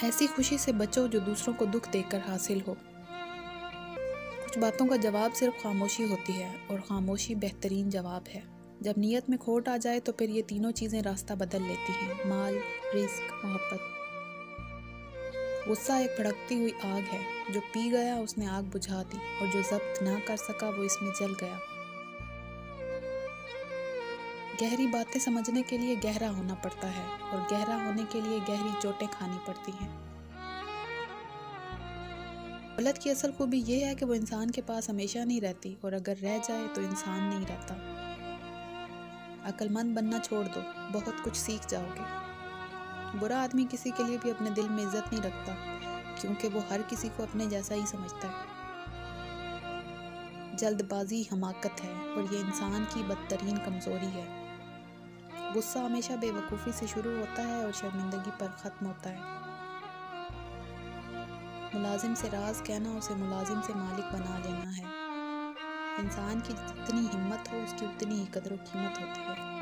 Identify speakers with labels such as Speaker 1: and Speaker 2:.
Speaker 1: ایسی خوشی سے بچو جو دوسروں کو دکھ دیکھ کر حاصل ہو۔ کچھ باتوں کا جواب صرف خاموشی ہوتی ہے، اور خاموشی بہترین جواب ہے۔ جب نیت میں کھوٹ آ جائے تو پھر یہ تینوں چیزیں راستہ بدل لیتی ہیں: مال، رزق، محبت۔ غصہ ایک بھڑکتی ہوئی آگ ہے، جو پی گیا اس نے آگ بجھا دی، اور جو ضبط نہ کر سکا وہ اس میں جل گیا۔ گہری باتیں سمجھنے کے لیے گہرا ہونا پڑتا ہے، اور گہرا ہونے کے لیے گہری چوٹیں کھانی پڑتی ہیں۔ دولت کی اصل خوبی یہ ہے کہ وہ انسان کے پاس ہمیشہ نہیں رہتی، اور اگر رہ جائے تو انسان نہیں رہتا۔ عقل مند بننا چھوڑ دو، بہت کچھ سیکھ جاؤ گے۔ برا آدمی کسی کے لیے بھی اپنے دل میں عزت نہیں رکھتا، کیونکہ وہ ہر کسی کو اپنے جیسا ہی سمجھتا ہے۔ جلد بازی حماقت ہے، اور یہ انسان کی بدترین کمزوری ہے۔ غصہ ہمیشہ بے وقوفی سے شروع ہوتا ہے اور شرمندگی پر ختم ہوتا ہے۔ ملازم سے راز کہنا اسے ملازم سے مالک بنا لینا ہے۔ انسان کی جتنی ہمت ہو اس کی اتنی ہی قدر و قیمت ہوتی ہے۔